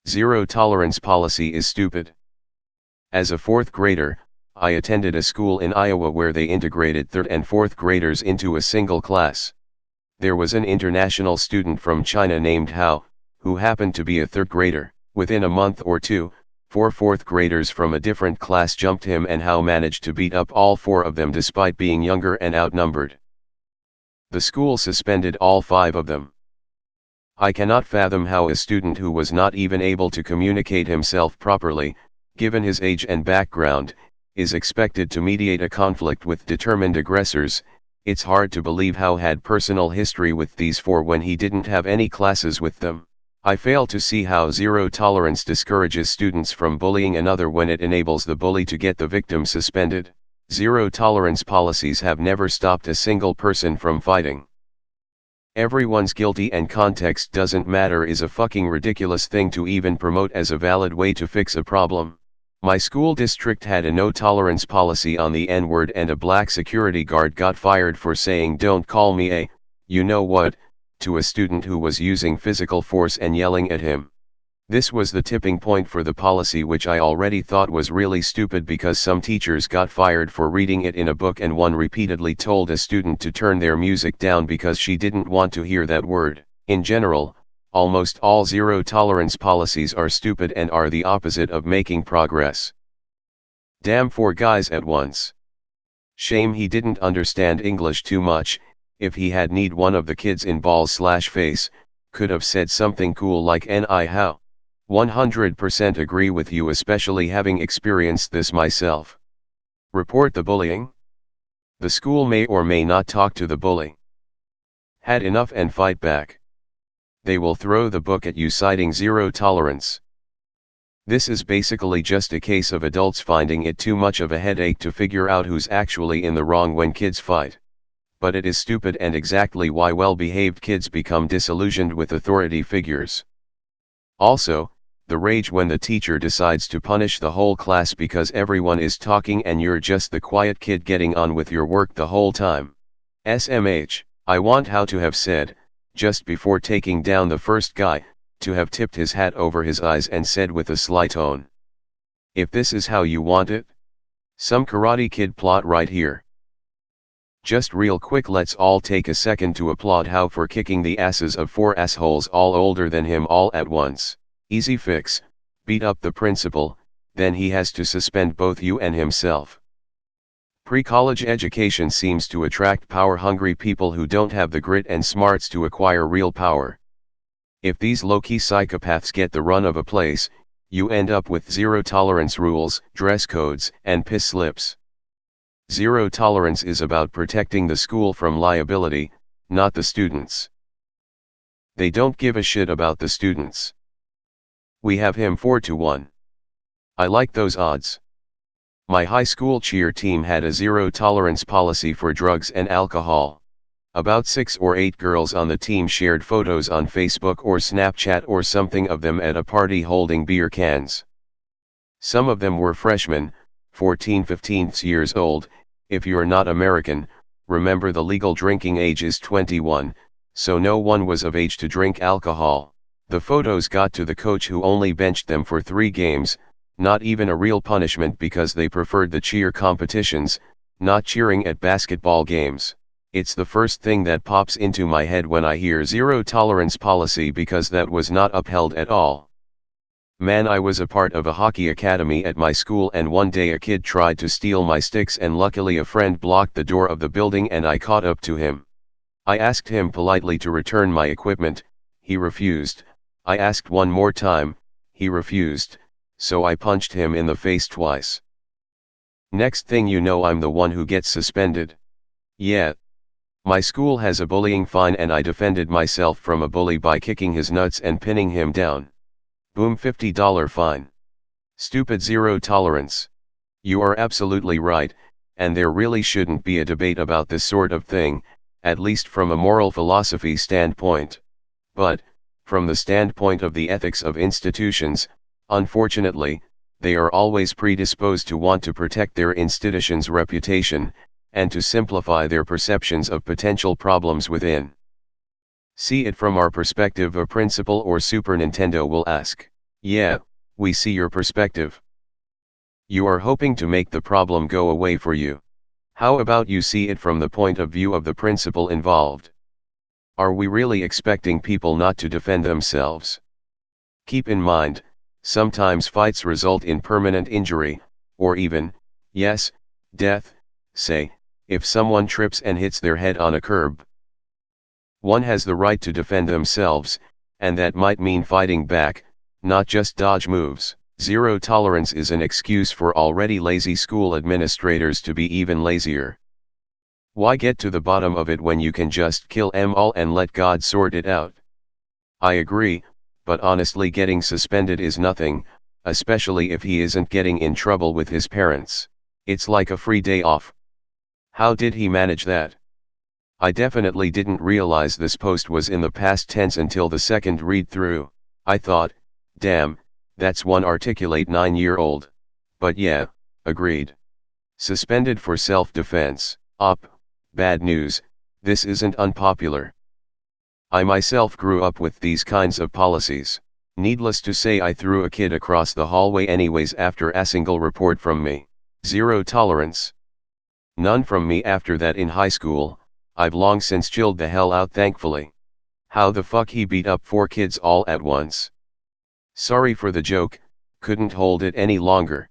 Zero tolerance policy is stupid. As a fourth grader, I attended a school in Iowa where they integrated third and fourth graders into a single class. There was an international student from China named Hao, who happened to be a third grader. Within a month or two, 4 fourth graders from a different class jumped him, and Hao managed to beat up all 4 of them despite being younger and outnumbered. The school suspended all 5 of them. I cannot fathom how a student who was not even able to communicate himself properly, given his age and background, is expected to mediate a conflict with determined aggressors. It's hard to believe Hao had personal history with these 4 when he didn't have any classes with them. I fail to see how zero tolerance discourages students from bullying another when it enables the bully to get the victim suspended. Zero tolerance policies have never stopped a single person from fighting. Everyone's guilty and context doesn't matter is a fucking ridiculous thing to even promote as a valid way to fix a problem. My school district had a no tolerance policy on the N-word, and a black security guard got fired for saying "don't call me a, you know what," to a student who was using physical force and yelling at him. This was the tipping point for the policy, which I already thought was really stupid because some teachers got fired for reading it in a book, and one repeatedly told a student to turn their music down because she didn't want to hear that word. In general, almost all zero tolerance policies are stupid and are the opposite of making progress. Damn 4 guys at once. Shame he didn't understand English too much. If he had need one of the kids in balls/face, could have said something cool like "Ni hao." 100% agree with you, especially having experienced this myself. Report the bullying. The school may or may not talk to the bully. Had enough and fight back. They will throw the book at you citing zero tolerance. This is basically just a case of adults finding it too much of a headache to figure out who's actually in the wrong when kids fight. But it is stupid and exactly why well-behaved kids become disillusioned with authority figures. Also, the rage when the teacher decides to punish the whole class because everyone is talking and you're just the quiet kid getting on with your work the whole time. SMH, I want Hao to have said, just before taking down the first guy, to have tipped his hat over his eyes and said with a sly tone, "If this is how you want it? Some Karate Kid plot right here." Just real quick, let's all take a second to applaud Hao for kicking the asses of 4 assholes all older than him all at once. Easy fix, beat up the principal, then he has to suspend both you and himself. Pre-college education seems to attract power-hungry people who don't have the grit and smarts to acquire real power. If these low-key psychopaths get the run of a place, you end up with zero tolerance rules, dress codes, and piss slips. Zero tolerance is about protecting the school from liability, not the students. They don't give a shit about the students. We have him 4-1. I like those odds. My high school cheer team had a zero tolerance policy for drugs and alcohol. About 6 or 8 girls on the team shared photos on Facebook or Snapchat or something of them at a party holding beer cans. Some of them were freshmen, 14-15 years old. If you're not American, remember the legal drinking age is 21, so no one was of age to drink alcohol. The photos got to the coach, who only benched them for 3 games, not even a real punishment because they preferred the cheer competitions, not cheering at basketball games. It's the first thing that pops into my head when I hear zero tolerance policy, because that was not upheld at all. Man, I was a part of a hockey academy at my school, and one day a kid tried to steal my sticks, and luckily a friend blocked the door of the building and I caught up to him. I asked him politely to return my equipment. He refused. I asked one more time. He refused, so I punched him in the face twice. Next thing you know, I'm the one who gets suspended. Yeah. My school has a bullying fine, and I defended myself from a bully by kicking his nuts and pinning him down. Boom, $50 fine. Stupid zero tolerance. You are absolutely right, and there really shouldn't be a debate about this sort of thing, at least from a moral philosophy standpoint. But, from the standpoint of the ethics of institutions, unfortunately, they are always predisposed to want to protect their institution's reputation, and to simplify their perceptions of potential problems within. See it from our perspective. A principal or Super Nintendo will ask, Yeah, we see your perspective. You are hoping to make the problem go away for you. How about you see it from the point of view of the principal involved? Are we really expecting people not to defend themselves? Keep in mind, sometimes fights result in permanent injury, or even, yes, death, say, if someone trips and hits their head on a curb. One has the right to defend themselves, and that might mean fighting back, not just dodge moves. Zero tolerance is an excuse for already lazy school administrators to be even lazier. Why get to the bottom of it when you can just kill 'em all and let God sort it out? I agree, but honestly getting suspended is nothing, especially if he isn't getting in trouble with his parents. It's like a free day off. How did he manage that? I definitely didn't realize this post was in the past tense until the second read through. I thought, damn, that's one articulate 9-year-old. But yeah, agreed. Suspended for self-defense. Bad news, this isn't unpopular. I myself grew up with these kinds of policies. Needless to say, I threw a kid across the hallway anyways after a single report from me. Zero tolerance. None from me after that in high school. I've long since chilled the hell out, thankfully. How the fuck he beat up 4 kids all at once? Sorry for the joke, couldn't hold it any longer.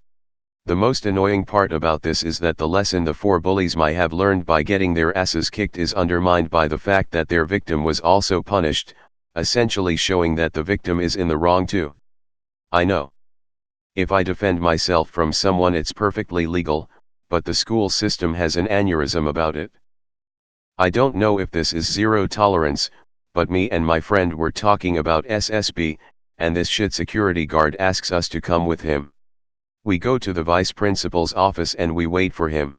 The most annoying part about this is that the lesson the 4 bullies might have learned by getting their asses kicked is undermined by the fact that their victim was also punished, essentially showing that the victim is in the wrong too. I know. If I defend myself from someone it's perfectly legal, but the school system has an aneurysm about it. I don't know if this is zero tolerance, but me and my friend were talking about SSB, and this shit security guard asks us to come with him. We go to the vice principal's office and we wait for him.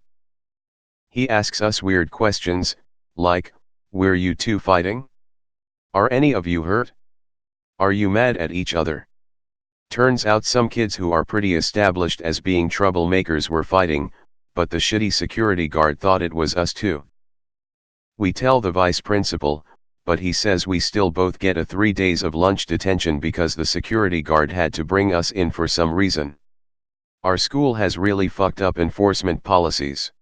He asks us weird questions, like, were you two fighting? Are any of you hurt? Are you mad at each other? Turns out some kids who are pretty established as being troublemakers were fighting, but the shitty security guard thought it was us too. We tell the vice principal, but he says we still both get a 3 days of lunch detention because the security guard had to bring us in for some reason. Our school has really fucked up enforcement policies.